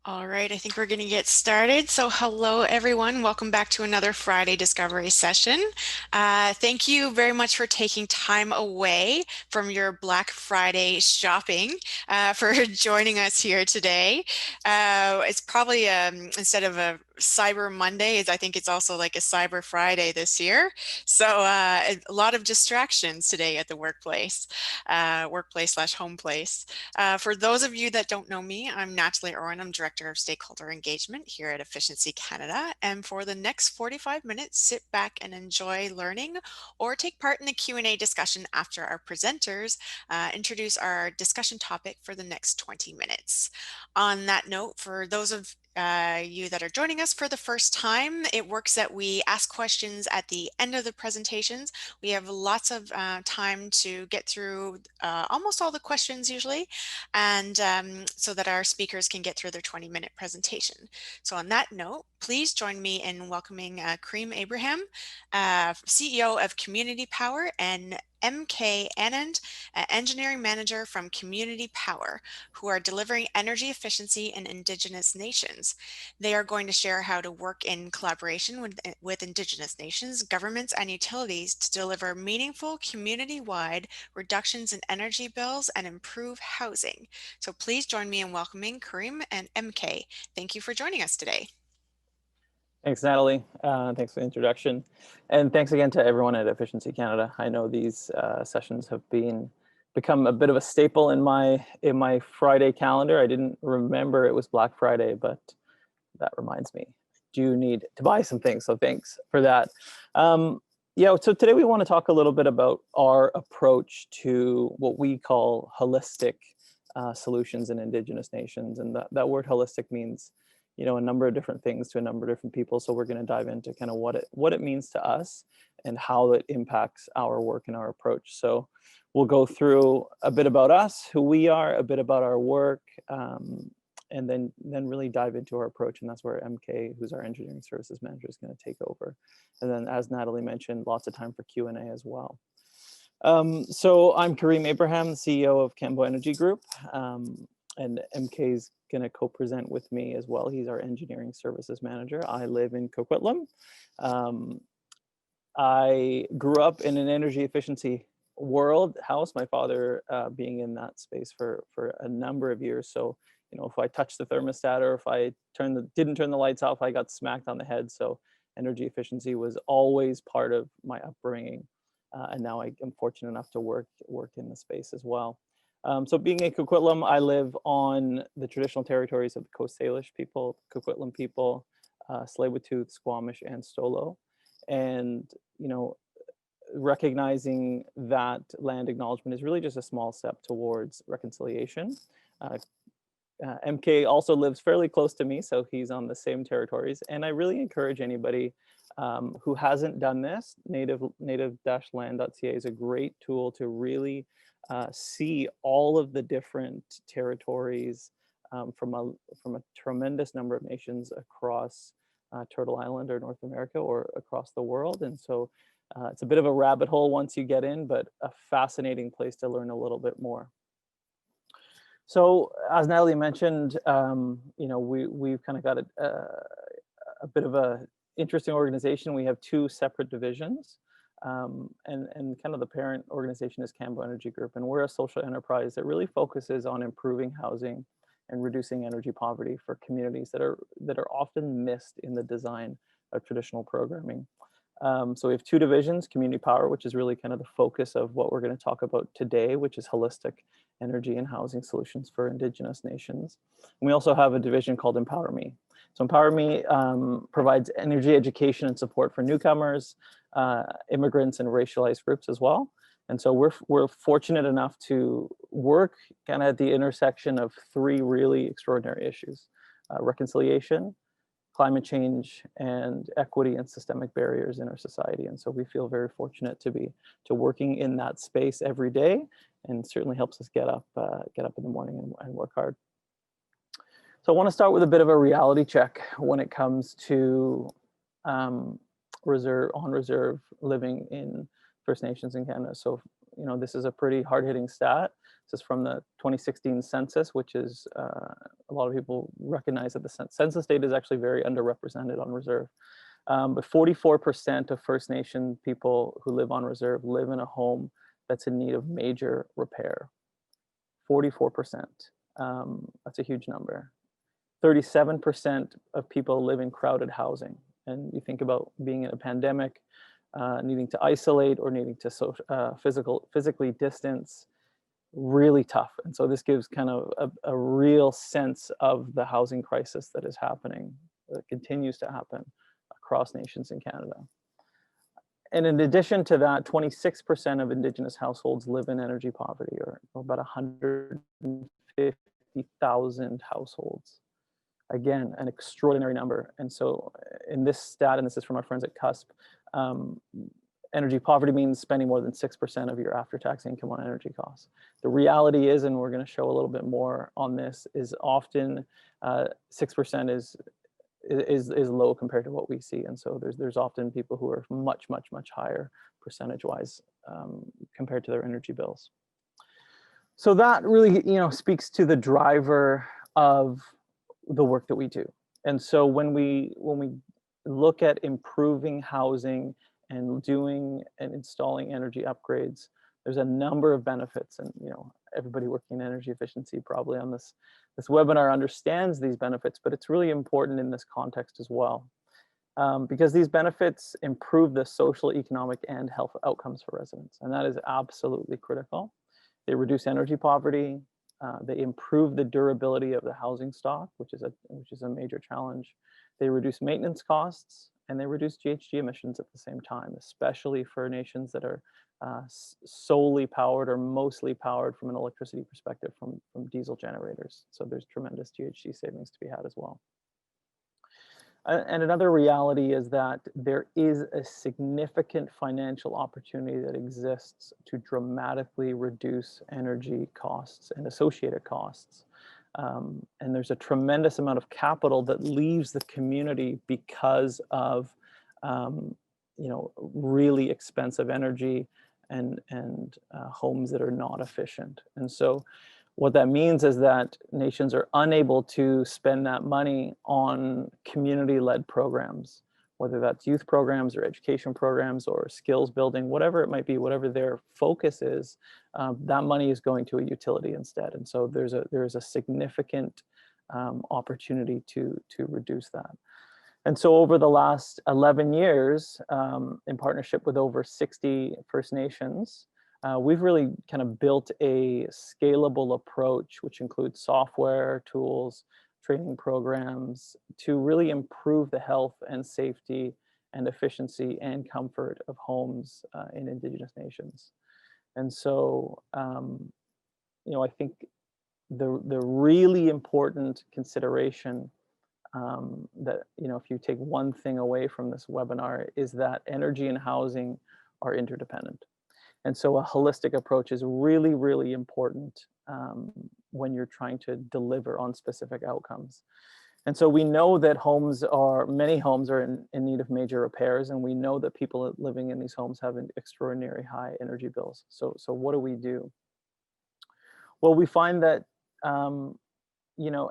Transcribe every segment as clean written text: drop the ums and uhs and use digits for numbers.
All right, I think we're going to get started. So hello, everyone. Welcome back to another Friday Discovery session. Thank you very much for taking time away from your Black Friday shopping for joining us here today. It's probably, instead of a Cyber Monday, I think it's also like a Cyber Friday this year. So a lot of distractions today at the workplace/home place. For those of you that don't know me, I'm Natalie Irwin. I'm Director of Stakeholder Engagement here at Efficiency Canada. And for the next 45 minutes, sit back and enjoy learning or take part in the Q&A discussion after our presenters introduce our discussion topic for the next 20 minutes. On that note, for those of you that are joining us for the first time, it works that we ask questions at the end of the presentations. We have lots of time to get through almost all the questions usually, and so that our speakers can get through their 20-minute presentation. So on that note, please join me in welcoming Karim Abraham, CEO of Community Power, and M.K. Anand, Engineering Manager from Community Power, who are delivering energy efficiency in Indigenous nations. They are going to share how to work in collaboration with Indigenous nations, governments, and utilities to deliver meaningful community-wide reductions in energy bills and improve housing. So please join me in welcoming Karim and MK. Thank you for joining us today. Thanks, Natalie. Thanks for the introduction. And thanks again to everyone at Efficiency Canada. I know these sessions have become a bit of a staple in my Friday calendar. I didn't remember it was Black Friday, but that reminds me. I do need to buy some things, so thanks for that. Yeah, so today we want to talk a little bit about our approach to what we call holistic solutions in Indigenous nations. And that word holistic means a number of different things to a number of different people. So we're going to dive into kind of what it means to us and how it impacts our work and our approach. So we'll go through a bit about us, who we are, a bit about our work, and then really dive into our approach. And that's where MK, who's our engineering services manager, is going to take over. And then, as Natalie mentioned, lots of time for Q&A as well. So I'm Karim Abraham, the CEO of Campbell Energy Group. And MK is going to co-present with me as well. He's our engineering services manager. I live in Coquitlam. I grew up in an energy efficiency house, my father being in that space for a number of years. So, if I touched the thermostat or if I didn't turn the lights off, I got smacked on the head. So energy efficiency was always part of my upbringing. And now I am fortunate enough to work in the space as well. So being in Coquitlam, I live on the traditional territories of the Coast Salish people, Coquitlam people, Tsleil-Waututh, Squamish, and Stolo. And, recognizing that land acknowledgement is really just a small step towards reconciliation. MK also lives fairly close to me, so he's on the same territories. And I really encourage anybody who hasn't done this. Native-land.ca is a great tool to really see all of the different territories from a tremendous number of nations across Turtle Island or North America or across the world. And so it's a bit of a rabbit hole once you get in, but a fascinating place to learn a little bit more. So as Natalie mentioned, we've kind of got a bit of a interesting organization. We have two separate divisions, and kind of the parent organization is Campbell Energy Group, and we're a social enterprise that really focuses on improving housing and reducing energy poverty for communities that are often missed in the design of traditional programming. So we have two divisions: Community Power, which is really kind of the focus of what we're going to talk about today, which is holistic energy and housing solutions for Indigenous nations. And we also have a division called Empower Me. So Empower Me provides energy education and support for newcomers, immigrants, and racialized groups as well. And so we're fortunate enough to work kind of at the intersection of three really extraordinary issues: reconciliation, climate change, and equity and systemic barriers in our society. And so we feel very fortunate to working in that space every day, and certainly helps us get up in the morning and work hard. So I want to start with a bit of a reality check when it comes to on reserve living in First Nations in Canada. So this is a pretty hard-hitting stat. This is from the 2016 census, which is a lot of people recognize that the census data is actually very underrepresented on reserve. But 44% of First Nation people who live on reserve live in a home that's in need of major repair. 44%. That's a huge number. 37% of people live in crowded housing. And you think about being in a pandemic, needing to isolate or needing to physically distance, really tough. And so this gives kind of a real sense of the housing crisis that is happening, that continues to happen across nations in Canada. And in addition to that, 26% of Indigenous households live in energy poverty, or about 150,000 households. Again, an extraordinary number. And so in this stat, and this is from our friends at CUSP, energy poverty means spending more than 6% of your after-tax income on energy costs. The reality is, and we're going to show a little bit more on this, is often 6% is low compared to what we see. And so there's often people who are much higher percentage-wise compared to their energy bills. So that really, speaks to the driver of the work that we do. And so when we look at improving housing and doing and installing energy upgrades, there's a number of benefits. And everybody working in energy efficiency probably on this webinar understands these benefits, but it's really important in this context as well, because these benefits improve the social, economic, and health outcomes for residents, and that is absolutely critical. They reduce energy poverty. They improve the durability of the housing stock, which is a major challenge. They reduce maintenance costs, and they reduce GHG emissions at the same time, especially for nations that are solely powered or mostly powered from an electricity perspective from diesel generators. So there's tremendous GHG savings to be had as well. And another reality is that there is a significant financial opportunity that exists to dramatically reduce energy costs and associated costs. And there's a tremendous amount of capital that leaves the community because of really expensive energy and homes that are not efficient. And so what that means is that nations are unable to spend that money on community-led programs, whether that's youth programs or education programs or skills building, whatever it might be, whatever their focus is, that money is going to a utility instead. And so there's a significant opportunity to reduce that. And so over the last 11 years, in partnership with over 60 First Nations, we've really kind of built a scalable approach, which includes software, tools, training programs, to really improve the health and safety and efficiency and comfort of homes in Indigenous nations. And so, I think the really important consideration that, if you take one thing away from this webinar, is that energy and housing are interdependent. And so a holistic approach is really, really important when you're trying to deliver on specific outcomes. And so we know that many homes are in need of major repairs, and we know that people living in these homes have extraordinary high energy bills. So what do we do? Well, we find that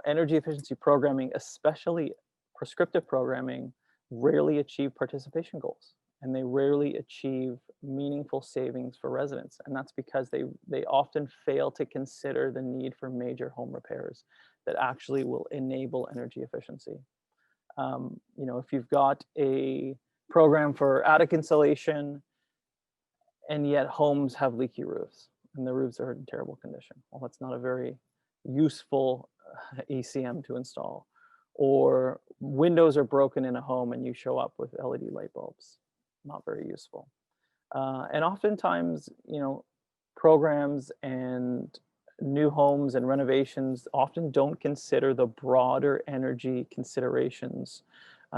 energy efficiency programming, especially prescriptive programming, rarely achieve participation goals, and they rarely achieve meaningful savings for residents. And that's because they often fail to consider the need for major home repairs that actually will enable energy efficiency. If you've got a program for attic insulation, and yet homes have leaky roofs, and the roofs are in terrible condition, well, that's not a very useful ECM to install. Or windows are broken in a home and you show up with LED light bulbs, not very useful. And oftentimes, programs and new homes and renovations often don't consider the broader energy considerations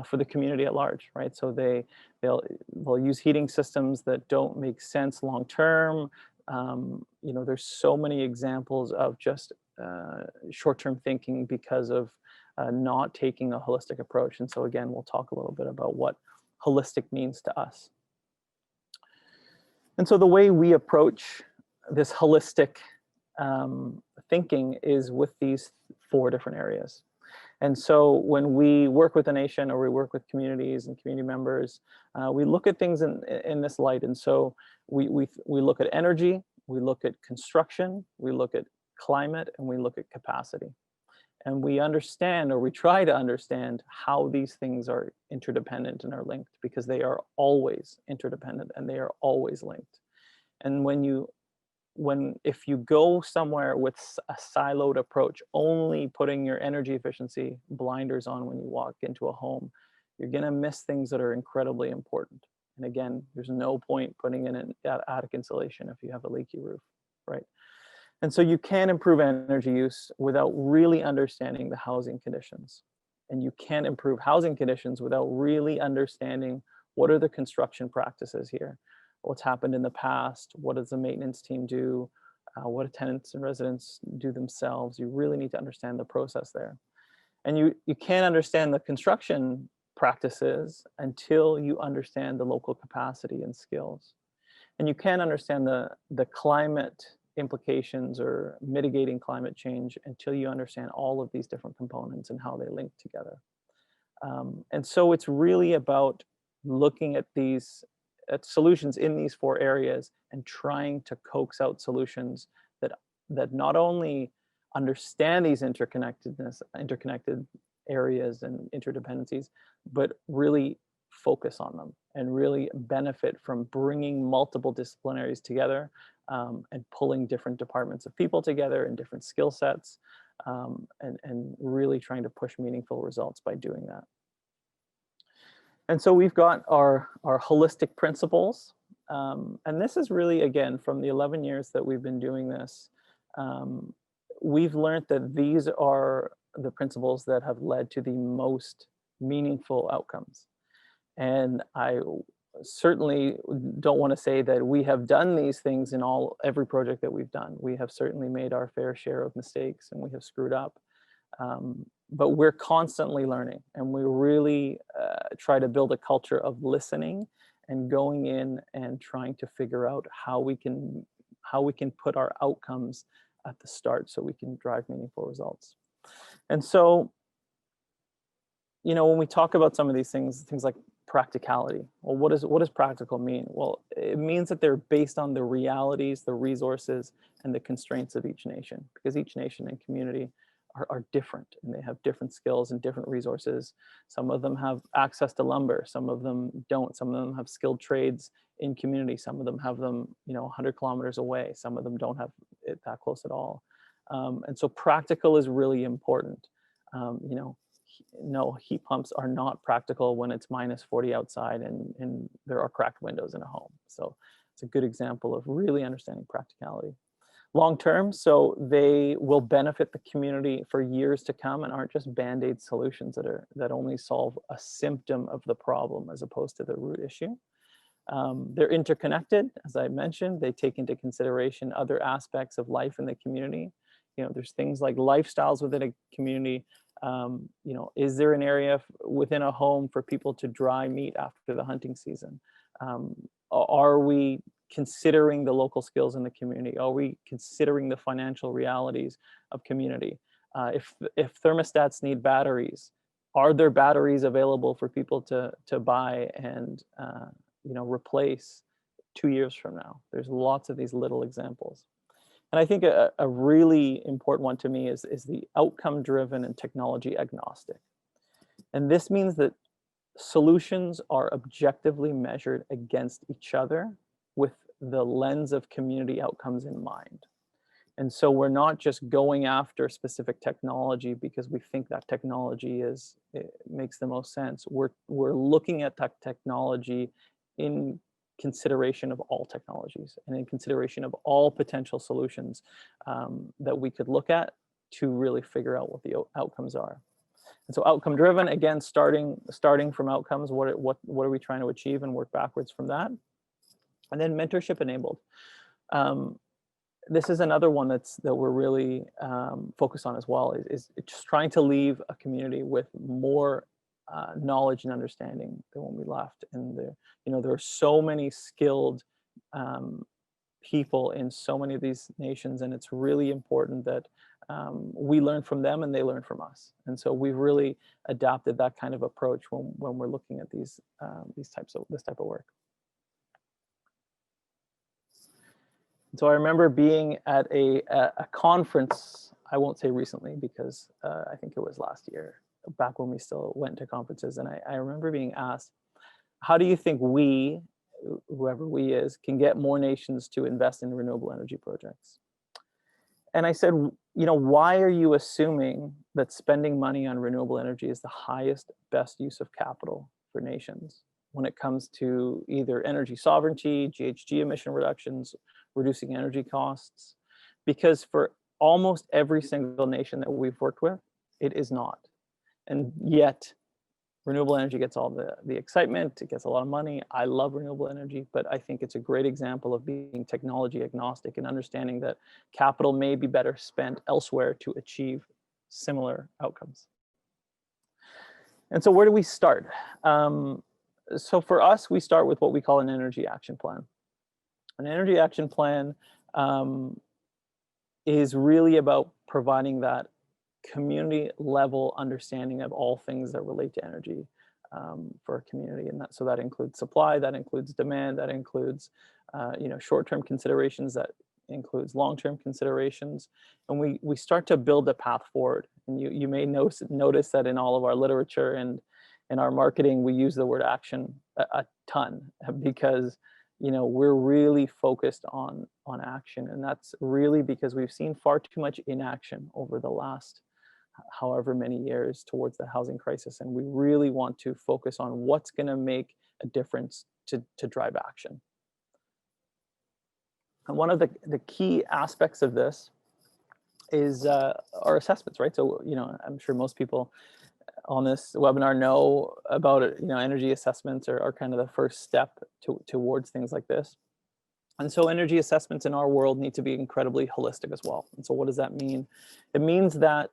for the community at large, right? So they'll use heating systems that don't make sense long term. There's so many examples of just short-term thinking because of not taking a holistic approach. And so again, we'll talk a little bit about what holistic means to us. And so the way we approach this holistic thinking is with these 4 different areas. And so when we work with a nation or we work with communities and community members, we look at things in this light. And so we look at energy, we look at construction, we look at climate, and we look at capacity. And we understand, or we try to understand, how these things are interdependent and are linked, because they are always interdependent and they are always linked. And if you go somewhere with a siloed approach, only putting your energy efficiency blinders on when you walk into a home, you're going to miss things that are incredibly important. And again, there's no point putting in an attic insulation if you have a leaky roof, right? And so you can improve energy use without really understanding the housing conditions. And you can improve housing conditions without really understanding what are the construction practices here, what's happened in the past, what does the maintenance team do, what do tenants and residents do themselves. You really need to understand the process there. And you can't understand the construction practices until you understand the local capacity and skills. And you can't understand the climate implications or mitigating climate change until you understand all of these different components and how they link together. And so it's really about looking at solutions in these 4 areas and trying to coax out solutions that not only understand these interconnected areas and interdependencies, but really focus on them and really benefit from bringing multiple disciplinaries together, and pulling different departments of people together and different skill sets, and really trying to push meaningful results by doing that. And so we've got our holistic principles. And this is really, again, from the 11 years that we've been doing this, we've learned that these are the principles that have led to the most meaningful outcomes. And I certainly don't want to say that we have done these things in every project that we've done. We have certainly made our fair share of mistakes and we have screwed up. But we're constantly learning, and we really try to build a culture of listening and going in and trying to figure out how we can put our outcomes at the start so we can drive meaningful results. And so, when we talk about some of these things like practicality, well, what does practical mean? Well, it means that they're based on the realities, the resources, and the constraints of each nation, because each nation and community are different, and they have different skills and different resources. Some of them have access to lumber, some of them don't. Some of them have skilled trades in community, some of them have them 100 kilometers away, some of them don't have it that close at all. And so practical is really important. No, heat pumps are not practical when it's minus 40 outside and there are cracked windows in a home. So it's a good example of really understanding practicality. Long term, so they will benefit the community for years to come and aren't just band-aid solutions that only solve a symptom of the problem as opposed to the root issue. They're interconnected, as I mentioned. They take into consideration other aspects of life in the community. There's things like lifestyles within a community. Is there an area within a home for people to dry meat after the hunting season? Are we considering the local skills in the community? Are we considering the financial realities of community? If thermostats need batteries, are there batteries available for people to buy and replace 2 years from now? There's lots of these little examples. And I think a really important one to me is the outcome driven and technology agnostic. And this means that solutions are objectively measured against each other with the lens of community outcomes in mind. And so we're not just going after specific technology because we think that technology makes the most sense. We're looking at that technology in consideration of all technologies and in consideration of all potential solutions that we could look at to really figure out what the outcomes are. And so outcome driven, again, starting from outcomes, what are we trying to achieve, and work backwards from that. And then mentorship enabled. This is another one that we're really focused on as well, is just trying to leave a community with more knowledge and understanding than when we left. And there are so many skilled people in so many of these nations, and it's really important that we learn from them and they learn from us. And so we've really adapted that kind of approach when we're looking at this type of work. So I remember being at a conference, I won't say recently because I think it was last year, back when we still went to conferences. And I remember being asked, how do you think we, whoever we is, can get more nations to invest in renewable energy projects? And I said, why are you assuming that spending money on renewable energy is the highest, best use of capital for nations when it comes to either energy sovereignty, GHG emission reductions, reducing energy costs? Because for almost every single nation that we've worked with, it is not. And yet, renewable energy gets all the excitement, it gets a lot of money. I love renewable energy, but I think it's a great example of being technology agnostic and understanding that capital may be better spent elsewhere to achieve similar outcomes. And so where do we start? So for us, we start with what we call an energy action plan. An energy action plan is really about providing that community level understanding of all things that relate to energy for a community. And so that includes supply, that includes demand, that includes short-term considerations, that includes long-term considerations. And we start to build a path forward. And you may notice that in all of our literature and in our marketing, we use the word action a ton, because we're really focused on action. And that's really because we've seen far too much inaction over the last however many years towards the housing crisis. And we really want to focus on what's going to make a difference to drive action. And one of the key aspects of this is our assessments, right? So, I'm sure most people on this webinar know about it. Energy assessments are kind of the first step towards things like this. And so energy assessments in our world need to be incredibly holistic as well. And so what does that mean? It means that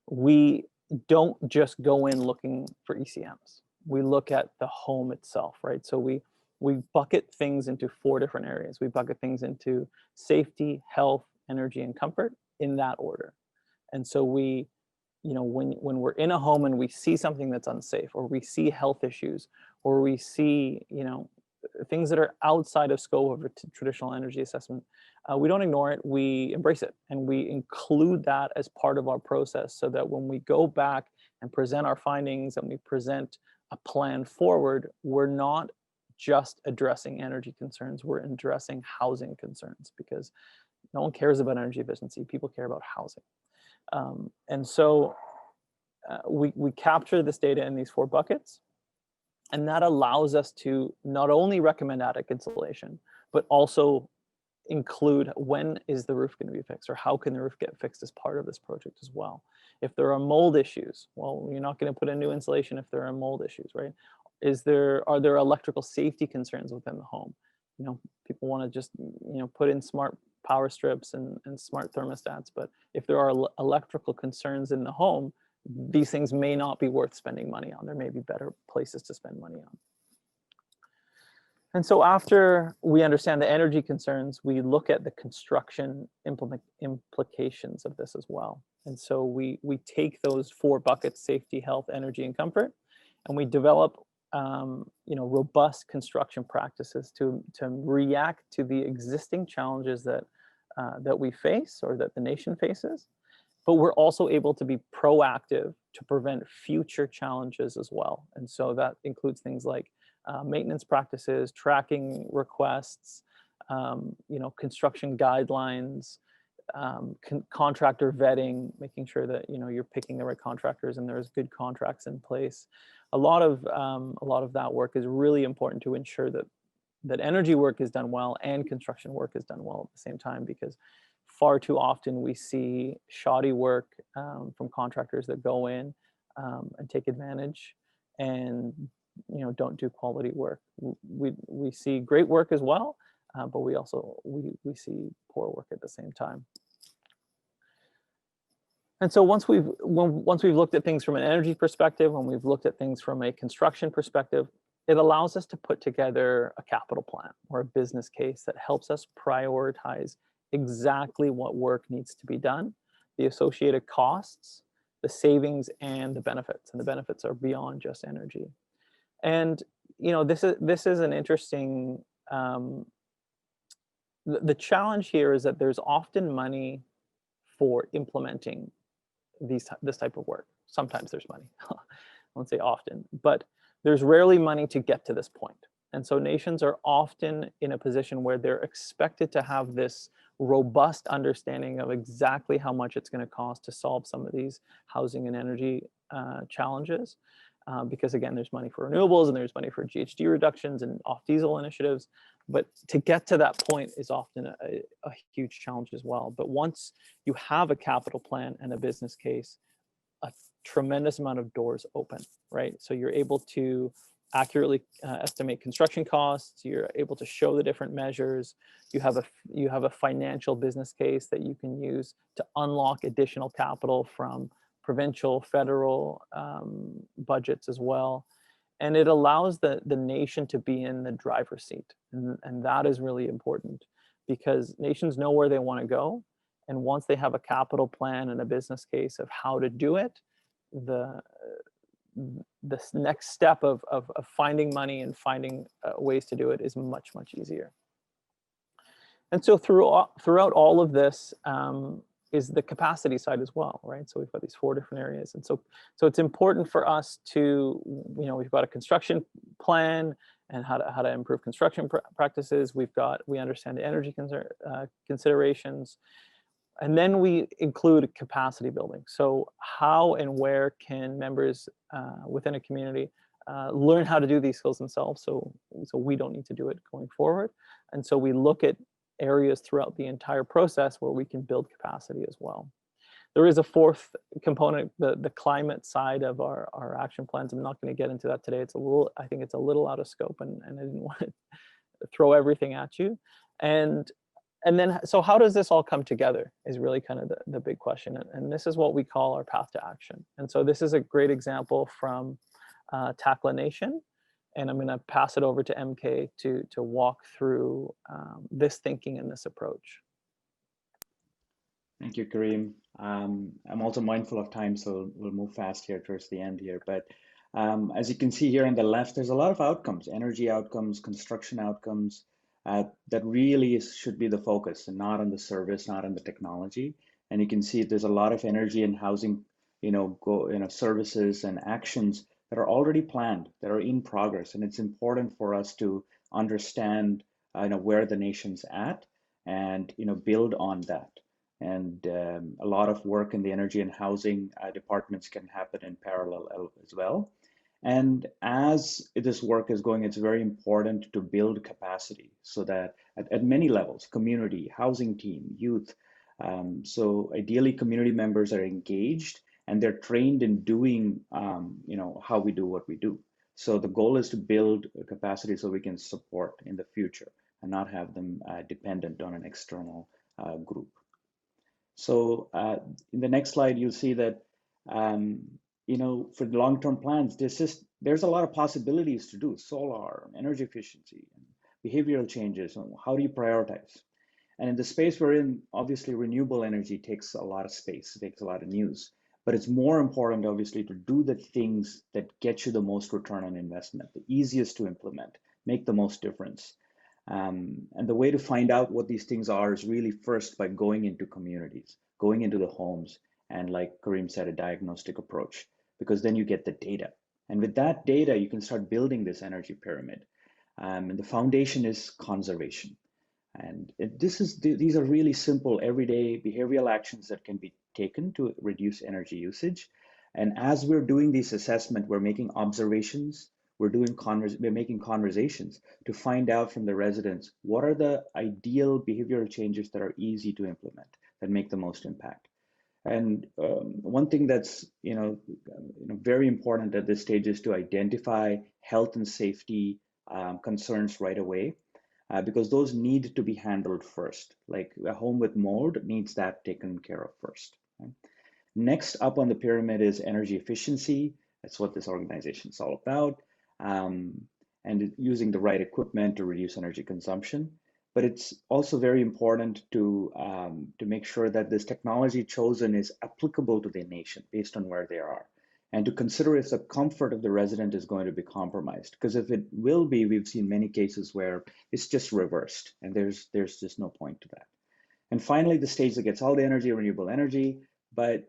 we don't just go in looking for ECMs. We look at the home itself, right? So we bucket things into 4 different areas. We bucket things into safety, health, energy, and comfort in that order. And so when we're in a home and we see something that's unsafe, or we see health issues, or we see, things that are outside of scope of a traditional energy assessment, we don't ignore it, we embrace it, and we include that as part of our process, so that when we go back and present our findings and we present a plan forward, we're not just addressing energy concerns, we're addressing housing concerns, because no one cares about energy efficiency, people care about housing. And so we capture this data in these 4 buckets. And that allows us to not only recommend attic insulation, but also include when is the roof going to be fixed, or how can the roof get fixed as part of this project as well. If there are mold issues, well, you're not going to put in new insulation if there are mold issues, right? Are there electrical safety concerns within the home? People want to just, put in smart power strips and smart thermostats, but if there are electrical concerns in the home, these things may not be worth spending money on. There may be better places to spend money on. And so after we understand the energy concerns, we look at the construction implications of this as well. And so we take those 4 buckets, safety, health, energy, and comfort, and we develop robust construction practices to react to the existing challenges that we face, or that the nation faces. But we're also able to be proactive to prevent future challenges as well. And so that includes things like maintenance practices, tracking requests, construction guidelines, contractor vetting, making sure that you're picking the right contractors and there's good contracts in place. A lot of that work is really important to ensure that energy work is done well and construction work is done well at the same time, because far too often we see shoddy work from contractors that go in and take advantage and don't do quality work. We see great work as well, but we see poor work at the same time. And so once we've looked at things from an energy perspective, when we've looked at things from a construction perspective, it allows us to put together a capital plan or a business case that helps us prioritize exactly what work needs to be done, the associated costs, the savings, and the benefits. And the benefits are beyond just energy. And this is an interesting. The challenge here is that there's often money for implementing this type of work. Sometimes there's money. I won't say often, but there's rarely money to get to this point. And so nations are often in a position where they're expected to have this robust understanding of exactly how much it's going to cost to solve some of these housing and energy challenges. Because again, there's money for renewables and there's money for GHG reductions and off diesel initiatives. But to get to that point is often a huge challenge as well. But once you have a capital plan and a business case, a tremendous amount of doors open, right? So you're able to accurately estimate construction costs. You're able to show the different measures. You have a financial business case that you can use to unlock additional capital from provincial, federal budgets as well. And it allows the nation to be in the driver's seat. And that is really important because nations know where they want to go. And once they have a capital plan and a business case of how to do it, the next step of finding money and finding ways to do it is much, much easier. And so throughout all of this is the capacity side as well, right? So we've got these 4 different areas. And so it's important for us to, we've got a construction plan and how to improve construction practices. We understand the energy considerations. And then we include capacity building. So how and where can members within a community learn how to do these skills themselves so we don't need to do it going forward. And so we look at areas throughout the entire process where we can build capacity as well. There is a 4th component, the climate side of our action plans. I'm not going to get into that today. I think it's a little out of scope and I didn't want to throw everything at you. And then, so how does this all come together is really kind of the big question. And this is what we call our path to action. And so this is a great example from Takla Nation. And I'm going to pass it over to MK to walk through this thinking and this approach. Thank you, Karim. I'm also mindful of time, so we'll move fast here towards the end here. But as you can see here on the left, there's a lot of outcomes, energy outcomes, construction outcomes, that really should be the focus and not on the service, not on the technology. And you can see there's a lot of energy and housing, services and actions that are already planned, that are in progress. And it's important for us to understand, where the nation's at and, build on that. And a lot of work in the energy and housing departments can happen in parallel as well. And as this work is going, it's very important to build capacity so that at many levels, community, housing team, youth. So ideally, community members are engaged and they're trained in doing, how we do what we do. So the goal is to build capacity so we can support in the future and not have them dependent on an external group. So in the next slide, you'll see that, for the long-term plans, there's a lot of possibilities to do solar, energy efficiency, and behavioral changes. And how do you prioritize? And in the space we're in, obviously renewable energy takes a lot of space, it takes a lot of news. But it's more important, obviously, to do the things that get you the most return on investment, the easiest to implement, make the most difference. And the way to find out what these things are is really first by going into communities, going into the homes, and like Karim said, a diagnostic approach, because then you get the data. And with that data, you can start building this energy pyramid. And the foundation is conservation. And these are really simple, everyday behavioral actions that can be taken to reduce energy usage. And as we're doing this assessment, we're making observations, we're making conversations to find out from the residents what are the ideal behavioral changes that are easy to implement, that make the most impact. And one thing that's very important at this stage is to identify health and safety concerns right away. Because those need to be handled first. Like a home with mold needs that taken care of first. Right? Next up on the pyramid is energy efficiency. That's what this organization is all about. and using the right equipment to reduce energy consumption. But it's also very important to make sure that this technology chosen is applicable to the nation based on where they are, and to consider if the comfort of the resident is going to be compromised. Because if it will be, we've seen many cases where it's just reversed, and there's just no point to that. And finally, the stage that gets all the energy, renewable energy. But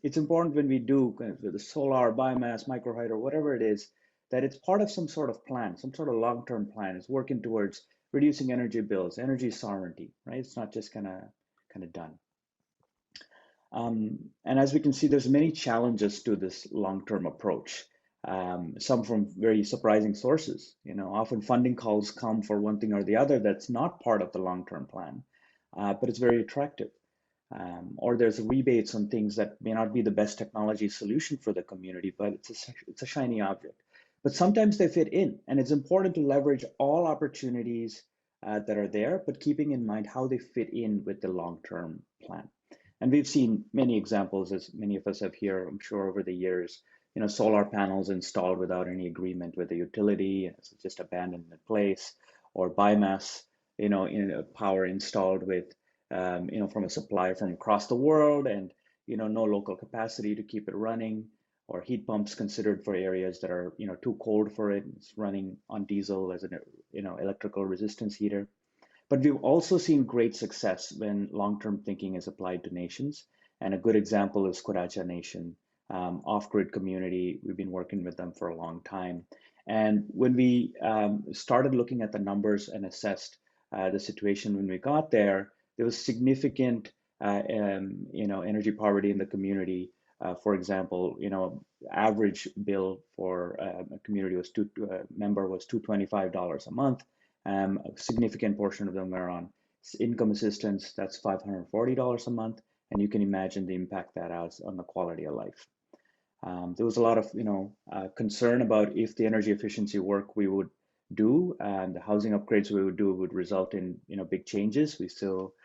it's important when we do kind of the solar, biomass, microhydro, whatever it is, that it's part of some sort of plan, some sort of long-term plan. It's working towards reducing energy bills, energy sovereignty, right? It's not just kind of done. And as we can see, there's many challenges to this long-term approach. Some from very surprising sources. Often funding calls come for one thing or the other that's not part of the long-term plan, but it's very attractive. Or there's rebates on things that may not be the best technology solution for the community, but it's a shiny object. But sometimes they fit in, and it's important to leverage all opportunities that are there, but keeping in mind how they fit in with the long-term plan. And we've seen many examples, as many of us have here, I'm sure, over the years. Solar panels installed without any agreement with the utility, and it's just abandoned in place, or biomass, power installed with from a supplier from across the world, and no local capacity to keep it running, or heat pumps considered for areas that are too cold for it. It's running on diesel as an electrical resistance heater. But we've also seen great success when long-term thinking is applied to nations, and a good example is Kuracha Nation, off-grid community. We've been working with them for a long time, and when we started looking at the numbers and assessed the situation when we got there, there was significant, energy poverty in the community. For example, average bill for a community was member was $225 a month. A significant portion of them are on income assistance. That's $540 a month, and you can imagine the impact that has on the quality of life. There was a lot of, concern about if the energy efficiency work we would do and the housing upgrades we would do would result in, big changes. We still,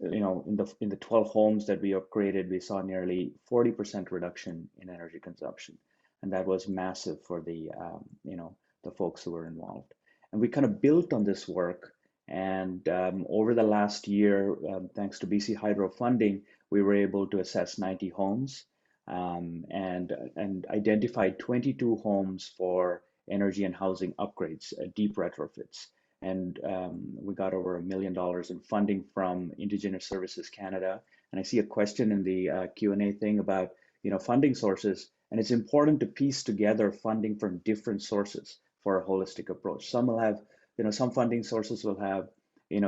in the 12 homes that we upgraded, we saw nearly 40% reduction in energy consumption, and that was massive for the, the folks who were involved. And we kind of built on this work, and over the last year, thanks to BC Hydro funding, we were able to assess 90 homes. And identified 22 homes for energy and housing upgrades, deep retrofits. And we got over $1 million in funding from Indigenous Services Canada. And I see a question in the Q&A thing about funding sources, and it's important to piece together funding from different sources for a holistic approach. Some will have, some funding sources will have,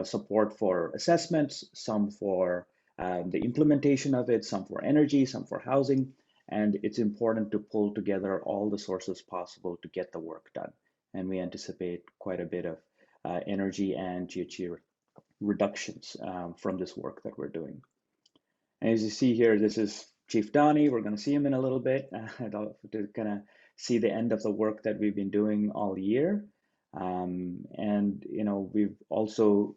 support for assessments, some for the implementation of it, some for energy, some for housing, and it's important to pull together all the sources possible to get the work done. And we anticipate quite a bit of energy and GHG reductions from this work that we're doing. And as you see here, this is Chief Donnie. We're going to see him in a little bit to kind of see the end of the work that we've been doing all year. And we've also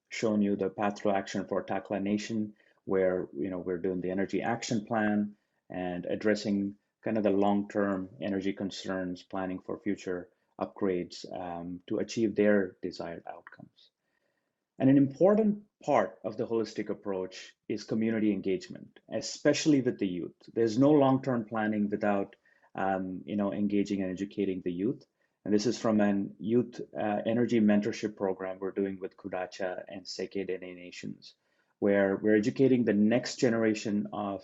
shown you the path to action for Takla Nation, where we're doing the energy action plan and addressing kind of the long-term energy concerns, planning for future upgrades to achieve their desired outcomes. And an important part of the holistic approach is community engagement, especially with the youth. There's no long-term planning without engaging and educating the youth. And this is from an youth energy mentorship program we're doing with Kudacha and Stakeholder Nations, where we're educating the next generation of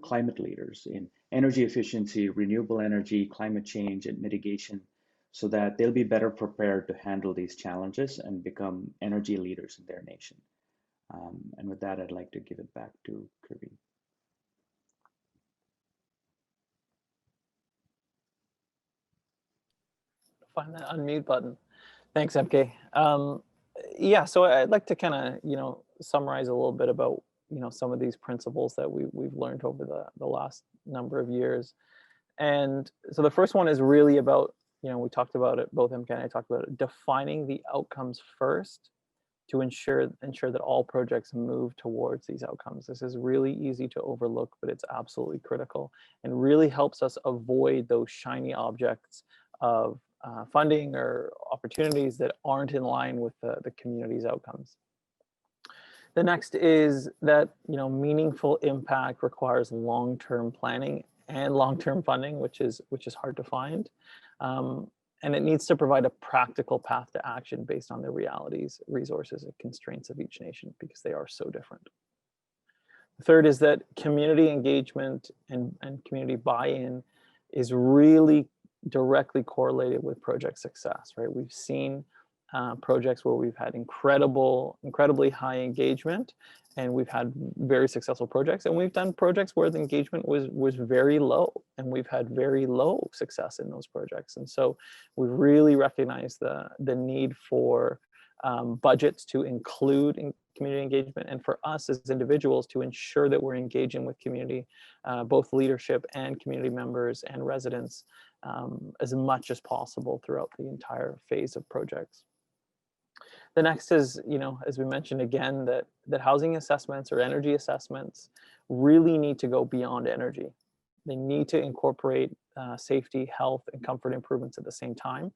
climate leaders in energy efficiency, renewable energy, climate change, and mitigation, so that they'll be better prepared to handle these challenges and become energy leaders in their nation. And with that, I'd like to give it back to Karim. Find that unmute button. Thanks, MK. Yeah, so I'd like to kind of, summarize a little bit about, some of these principles that we've learned over the last number of years. And so the first one is really about, we talked about it, both MK and I talked about it, defining the outcomes first to ensure that all projects move towards these outcomes. This is really easy to overlook, but it's absolutely critical and really helps us avoid those shiny objects of funding or opportunities that aren't in line with the community's outcomes. The next is that, you know, meaningful impact requires long-term planning and long-term funding, which is hard to find. And it needs to provide a practical path to action based on the realities, resources, and constraints of each nation, because they are so different. The third is that community engagement and community buy-in is really directly correlated with project success, right? We've seen projects where we've had incredibly high engagement, and we've had very successful projects, and we've done projects where the engagement was very low, and we've had very low success in those projects. And so we really recognize the need for budgets to include in community engagement, and for us as individuals to ensure that we're engaging with community, both leadership and community members and residents, as much as possible throughout the entire phase of projects. The next is, you know, as we mentioned again, that housing assessments or energy assessments really need to go beyond energy. They need to incorporate safety, health, and comfort improvements at the same time.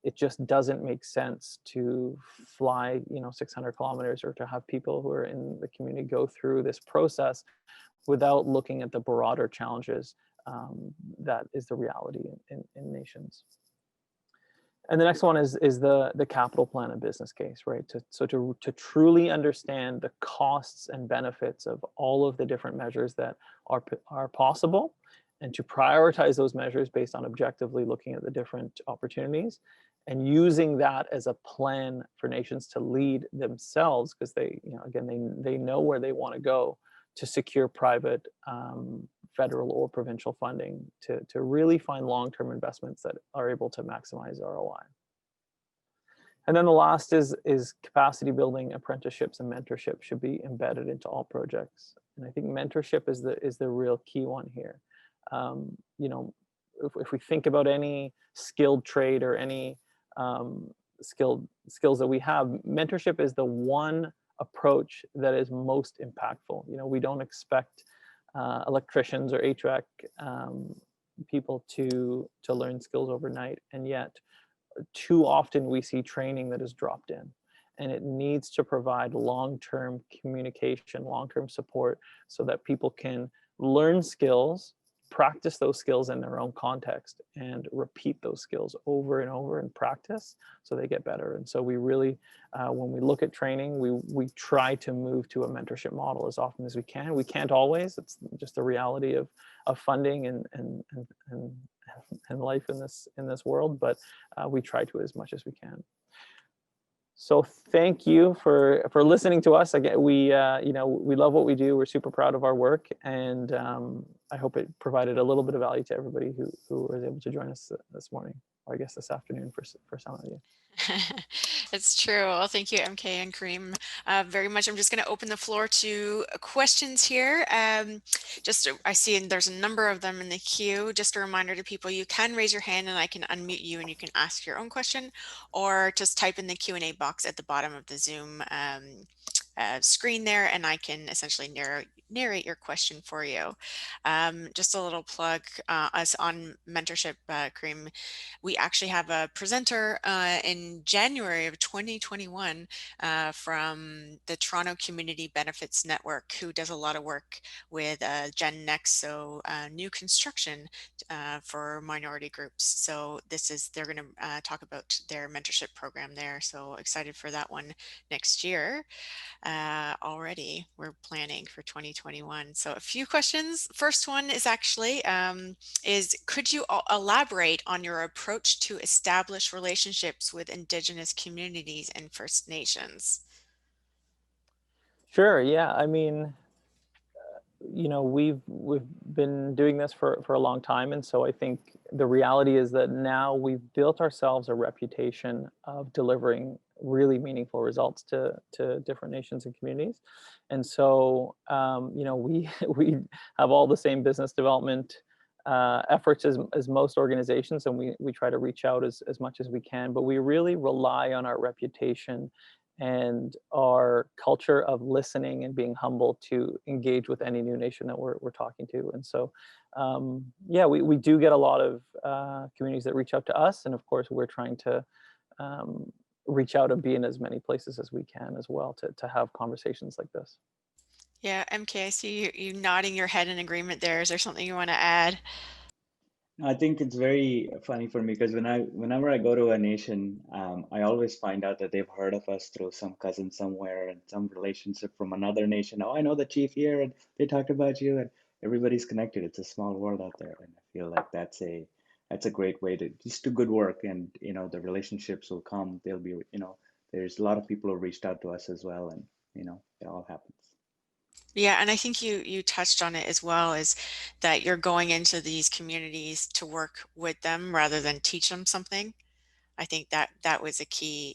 It just doesn't make sense to fly, you know, 600 kilometers or to have people who are in the community go through this process without looking at the broader challenges that is the reality in nations. And the next one is the capital plan and business case, right? To truly understand the costs and benefits of all of the different measures that are possible, and to prioritize those measures based on objectively looking at the different opportunities and using that as a plan for nations to lead themselves, because they, you know, again, they know where they want to go to secure private, federal or provincial funding to really find long-term investments that are able to maximize ROI. And then the last is capacity building. Apprenticeships and mentorship should be embedded into all projects. And I think mentorship is the real key one here. You know, if we think about any skilled trade or any skills that we have, mentorship is the one approach that is most impactful. You know, we don't expect electricians or HVAC people to learn skills overnight, and yet too often we see training that is dropped in, and it needs to provide long-term communication, long-term support, so that people can learn skills, practice those skills in their own context, and repeat those skills over and over in practice so they get better. And so we really, when we look at training, we try to move to a mentorship model as often as we can. We can't always, it's just the reality of funding and life in this world, but we try to as much as we can. So thank you for listening to us. Again, we love what we do. We're super proud of our work, and I hope it provided a little bit of value to everybody who was able to join us this morning, or I guess this afternoon for some of you. It's true. Well, thank you, MK and Karim, very much. I'm just going to open the floor to questions here. I see there's a number of them in the queue. Just a reminder to people, you can raise your hand and I can unmute you and you can ask your own question, or just type in the Q&A box at the bottom of the Zoom screen there, and I can essentially narrate your question for you. Just a little plug, us on mentorship, Karim. We actually have a presenter in January of 2021 from the Toronto Community Benefits Network, who does a lot of work with Gen Next, so new construction for minority groups. So they're going to talk about their mentorship program there. So excited for that one next year. Already we're planning for 2021. So a few questions. First one is actually, could you elaborate on your approach to establish relationships with Indigenous communities and First Nations? Sure, yeah. I mean, you know, we've been doing this for a long time, and so I think the reality is that now we've built ourselves a reputation of delivering really meaningful results to different nations and communities. And so you know, we have all the same business development efforts as most organizations, and we try to reach out as much as we can, but we really rely on our reputation and our culture of listening and being humble to engage with any new nation that we're talking to. And so, yeah, we do get a lot of communities that reach out to us. And of course, we're trying to reach out and be in as many places as we can as well to have conversations like this. Yeah, MK, I see you nodding your head in agreement there. Is there something you want to add? I think it's very funny for me because whenever I go to a nation, I always find out that they've heard of us through some cousin somewhere and some relationship from another nation. Oh, I know the chief here, and they talked about you, and everybody's connected. It's a small world out there, and I feel like that's a great way to just do good work, and the relationships will come. They'll be, there's a lot of people who reached out to us as well, and it all happens. Yeah, and I think you touched on it as well, is that you're going into these communities to work with them rather than teach them something. I think that was a key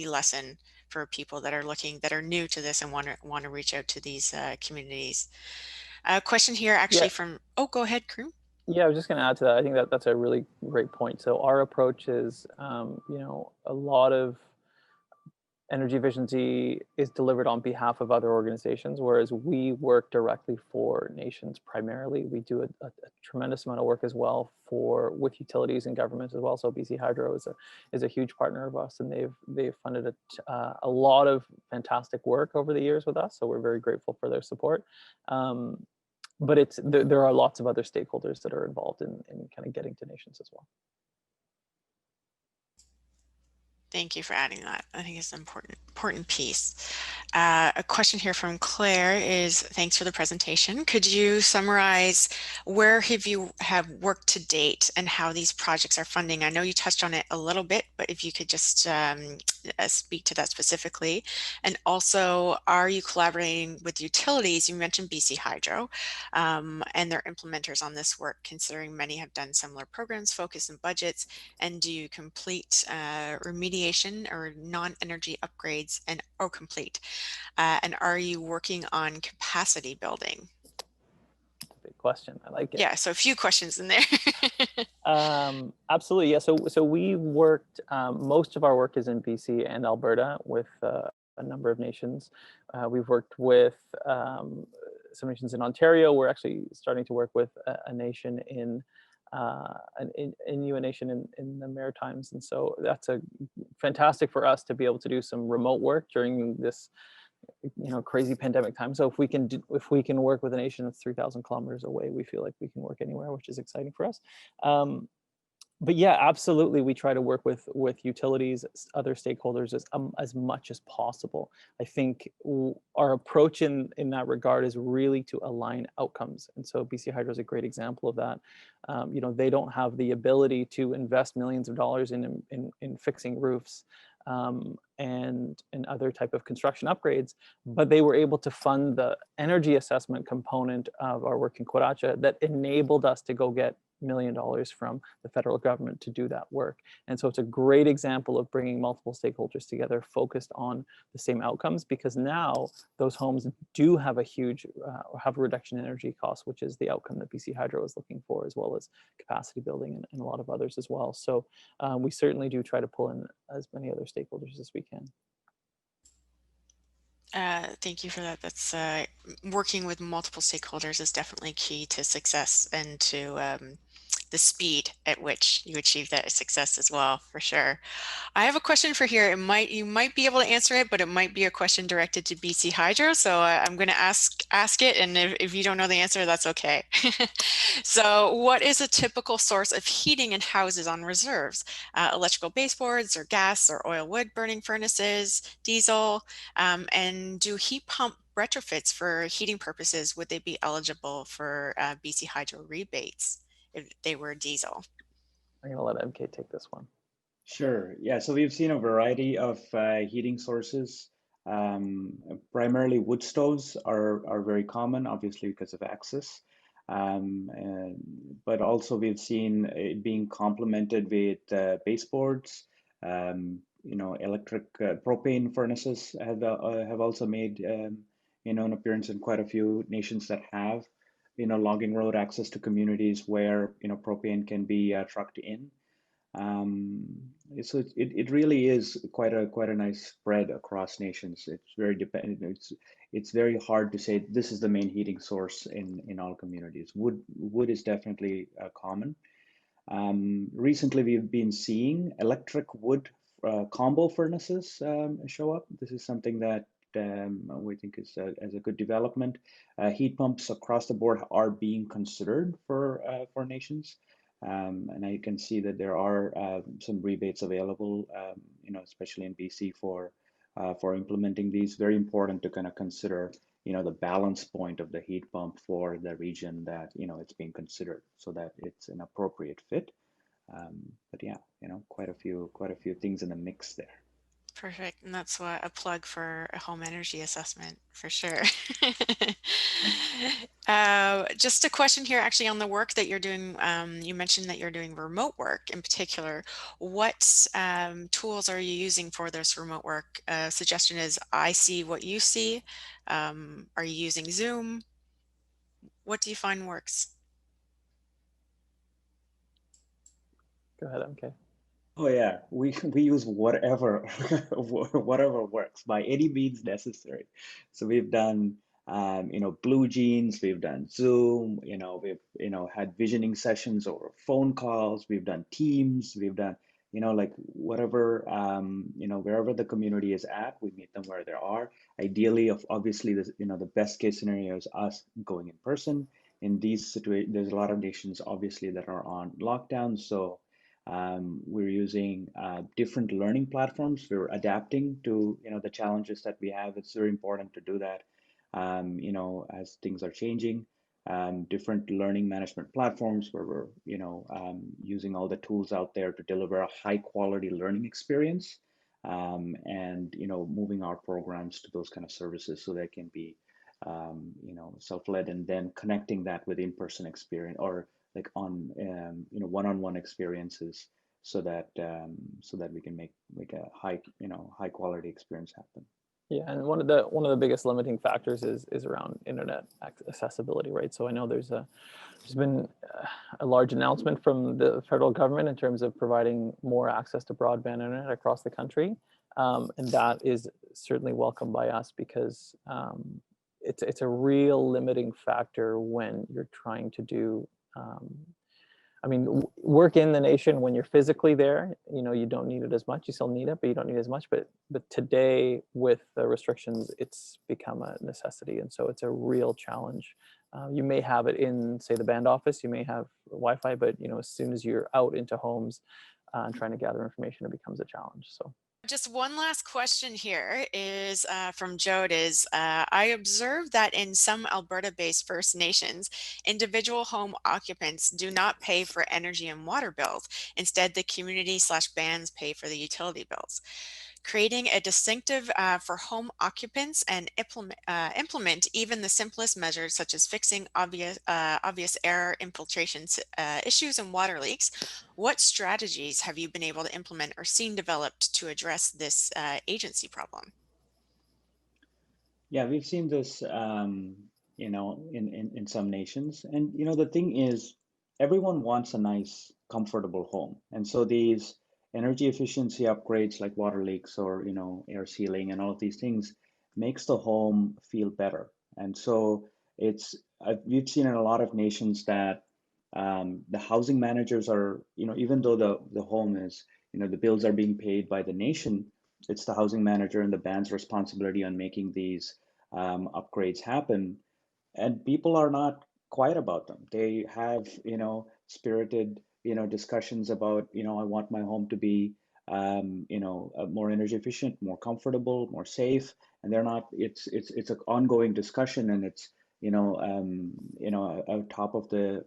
lesson for people that are new to this and want to reach out to these communities. A question here Yeah, actually from, oh, go ahead, Karim. yeah, I was just going to add to that. I think that's a really great point. So our approach is, a lot of energy efficiency is delivered on behalf of other organizations, whereas we work directly for nations primarily. We do a tremendous amount of work as well with utilities and governments as well. So BC Hydro is a huge partner of us, and they've funded a lot of fantastic work over the years with us. So we're very grateful for their support. But there are lots of other stakeholders that are involved in kind of getting to nations as well. Thank you for adding that. I think it's an important piece. A question here from Claire is, thanks for the presentation. Could you summarize where have worked to date and how these projects are funding? I know you touched on it a little bit, but if you could just speak to that specifically. And also, are you collaborating with utilities? You mentioned BC Hydro and their implementers on this work, considering many have done similar programs, focus and budgets. And do you complete remediation or non-energy upgrades or complete? And are you working on capacity building? Big question. I like it. Yeah, so a few questions in there. Absolutely, yeah. So we worked. Most of our work is in BC and Alberta with a number of nations. We've worked with some nations in Ontario. We're actually starting to work with a nation an Inuit nation in the Maritimes, and so that's fantastic for us to be able to do some remote work during this crazy pandemic time. So if we can work with a nation that's 3,000 kilometers away, we feel like we can work anywhere, which is exciting for us. But yeah, absolutely, we try to work with utilities, other stakeholders as much as possible. I think our approach in that regard is really to align outcomes, and so BC Hydro is a great example of that. They don't have the ability to invest millions of dollars in fixing roofs and other type of construction upgrades, but they were able to fund the energy assessment component of our work in Quaracha that enabled us to go get $1 million from the federal government to do that work. And so it's a great example of bringing multiple stakeholders together focused on the same outcomes, because now those homes do have have a reduction in energy costs, which is the outcome that BC Hydro is looking for, as well as capacity building and a lot of others as well. So we certainly do try to pull in as many other stakeholders as we can. Thank you for that. That's working with multiple stakeholders is definitely key to success and to the speed at which you achieve that success as well, for sure. I have a question for here. You might be able to answer it, but it might be a question directed to BC Hydro. So I'm going to ask it, and if you don't know the answer, that's okay. So, what is a typical source of heating in houses on reserves? Electrical baseboards, or gas or oil wood burning furnaces, diesel, and do heat pump retrofits for heating purposes, would they be eligible for BC Hydro rebates if they were diesel? I'm going to let MK take this one. Sure. Yeah. So we've seen a variety of heating sources. Primarily wood stoves are very common, obviously because of access. But also we've seen it being complemented with baseboards. Electric propane furnaces have also made an appearance in quite a few nations that have logging road access to communities where propane can be trucked in. Um, so it really is quite a nice spread across nations. It's very dependent. It's very hard to say this is the main heating source in all communities. Wood is definitely common. Recently, we've been seeing electric wood combo furnaces show up. This is something that we think is as a good development. Heat pumps across the board are being considered for nations, and I can see that there are some rebates available, especially in BC for implementing these. Very important to kind of consider the balance point of the heat pump for the region that it's being considered so that it's an appropriate fit. But yeah, quite a few things in the mix there. Perfect. And that's what a plug for a home energy assessment for sure. Just a question here actually on the work that you're doing. You mentioned that you're doing remote work in particular. What tools are you using for this remote work? Suggestion is I see what you see. Are you using Zoom? What do you find works? Go ahead, MK. Oh yeah, we use whatever whatever works by any means necessary. So we've done Blue Jeans, we've done Zoom, we've had visioning sessions over phone calls, we've done Teams, we've done like whatever wherever the community is at, we meet them where they are. Ideally, obviously the best case scenario is us going in person. In these situations, there's a lot of nations obviously that are on lockdown, so we're using different learning platforms. We're adapting to the challenges that we have. It's very important to do that, as things are changing. Different learning management platforms where we're using all the tools out there to deliver a high quality learning experience, and moving our programs to those kind of services so they can be self-led, and then connecting that with in-person experience or like on one-on-one experiences so that we can make a high quality experience happen. Yeah, and one of the biggest limiting factors is around internet accessibility, right? So I know there's been a large announcement from the federal government in terms of providing more access to broadband internet across the country, and that is certainly welcome by us because it's a real limiting factor when you're trying to do. I mean, work in the nation when you're physically there, you don't need it as much. You still need it, but you don't need it as much. But today, with the restrictions, it's become a necessity, and so it's a real challenge. You may have it in, say, the band office. You may have Wi-Fi, but as soon as you're out into homes and trying to gather information, it becomes a challenge. So. Just one last question here is from Jode is, I observed that in some Alberta-based First Nations, individual home occupants do not pay for energy and water bills. Instead, the community/bands pay for the utility bills. Creating a distinctive for home occupants and implement even the simplest measures such as fixing obvious air infiltration issues and water leaks. What strategies have you been able to implement or seen developed to address this agency Yeah, we've seen this, in some nations. And, the thing is, everyone wants a nice, comfortable home. And so these energy efficiency upgrades like water leaks or, air sealing and all of these things makes the home feel better. And so we've seen in a lot of nations that the housing managers are, even though the home is, the bills are being paid by the nation, it's the housing manager and the band's responsibility on making these upgrades happen, and people are not quiet about them. They have spirited discussions about I want my home to be more energy efficient, more comfortable, more safe, and they're not. It's an ongoing discussion, and it's a top of the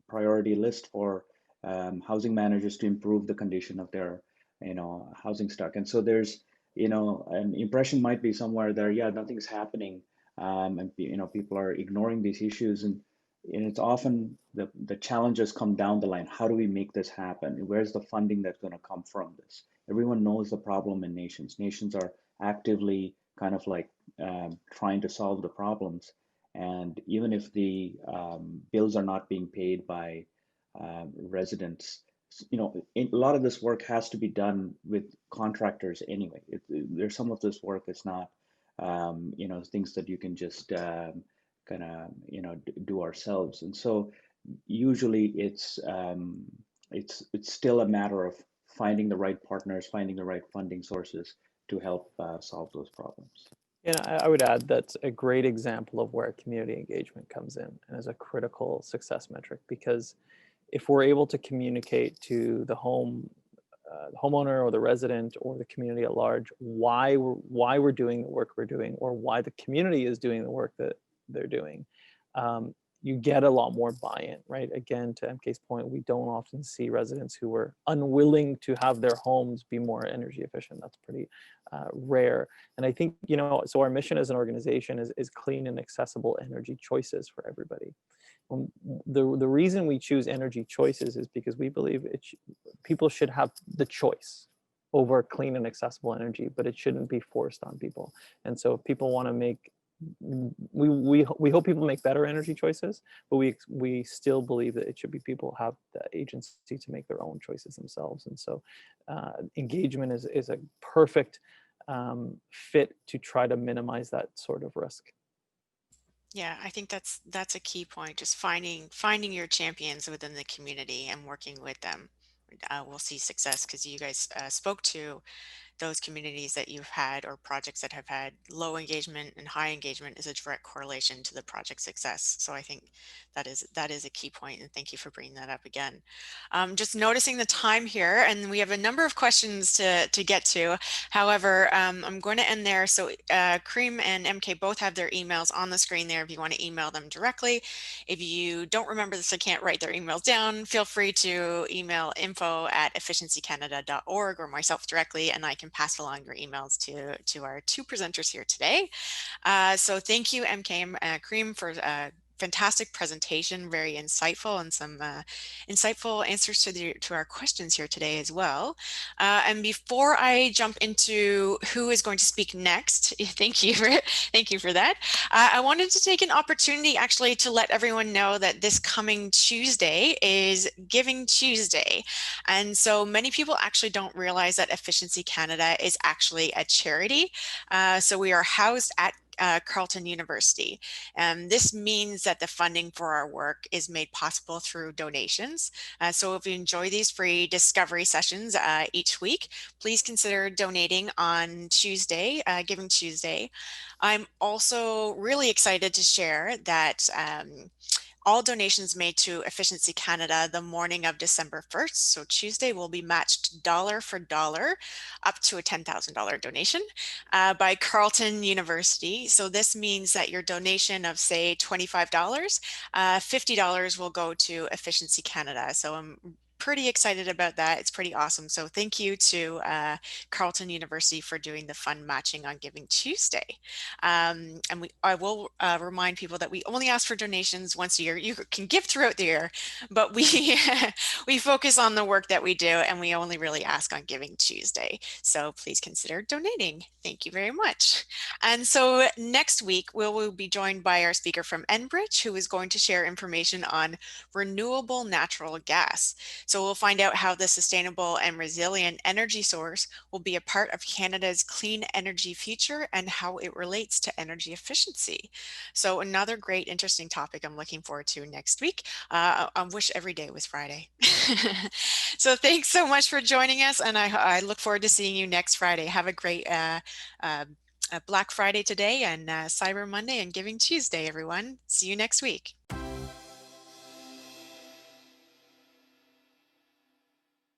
priority list for housing managers to improve the condition of their housing stock. And so there's an impression might be somewhere there, yeah, nothing's happening, and people are ignoring these issues, and it's often the challenges come down the line. How do we make this happen? Where's the funding that's going to come from this? Everyone knows the problem in nations. Nations are actively kind of like trying to solve the problems, and even if the bills are not being paid by residents, a lot of this work has to be done with contractors anyway. There's some of this work that's not, things that you can just kind of, do ourselves. And so usually it's still a matter of finding the right partners, finding the right funding sources to help solve those problems. And I would add that's a great example of where community engagement comes in and is a critical success metric, because if we're able to communicate to the homeowner or the resident or the community at large why we're doing the work we're doing, or why the community is doing the work that they're doing, you get a lot more buy-in, right? Again, to MK's point, we don't often see residents who are unwilling to have their homes be more energy efficient. That's pretty rare. And I think, so our mission as an organization is clean and accessible energy choices for everybody. The reason we choose energy choices is because we believe people should have the choice over clean and accessible energy, but it shouldn't be forced on people. And so if people want to make, we hope people make better energy choices, but we still believe that it should be people have the agency to make their own choices themselves. And so engagement is a perfect fit to try to minimize that sort of risk. Yeah, I think that's a key point. Just finding your champions within the community and working with them. We'll see success, because you guys spoke to those communities that you've had, or projects that have had low engagement and high engagement, is a direct correlation to the project success. So I think that is a key point, and thank you for bringing that up again. Just noticing the time here, and we have a number of questions to get to. However, I'm going to end there. So Karim and MK both have their emails on the screen there if you want to email them directly. If you don't remember this, I can't write their emails down, feel free to email info@efficiencycanada.org or myself directly, and I can pass along your emails to our two presenters here today. So thank you, MK and Karim, for fantastic presentation, very insightful, and some insightful answers to our questions here today as well. And before I jump into who is going to speak next, thank you for that. I wanted to take an opportunity actually to let everyone know that this coming Tuesday is Giving Tuesday. And so many people actually don't realize that Efficiency Canada is actually a charity. So we are housed at Carleton University. This means that the funding for our work is made possible through donations. So if you enjoy these free discovery sessions each week, please consider donating on Tuesday, Giving Tuesday. I'm also really excited to share that all donations made to Efficiency Canada the morning of December 1st, so Tuesday, will be matched dollar for dollar up to a $10,000 donation by Carleton University. So this means that your donation of, say, $25, $50 will go to Efficiency Canada. So I'm pretty excited about that. It's pretty awesome. So thank you to Carleton University for doing the fund matching on Giving Tuesday. And I will remind people that we only ask for donations once a year. You can give throughout the year, but we we focus on the work that we do, and we only really ask on Giving Tuesday. So please consider donating. Thank you very much. And so next week, we will be joined by our speaker from Enbridge, who is going to share information on renewable natural gas. So we'll find out how the sustainable and resilient energy source will be a part of Canada's clean energy future and how it relates to energy efficiency. So another great, interesting topic I'm looking forward to next week. I wish every day was Friday. So thanks so much for joining us, and I look forward to seeing you next Friday. Have a great Black Friday today, and Cyber Monday and Giving Tuesday, everyone. See you next week.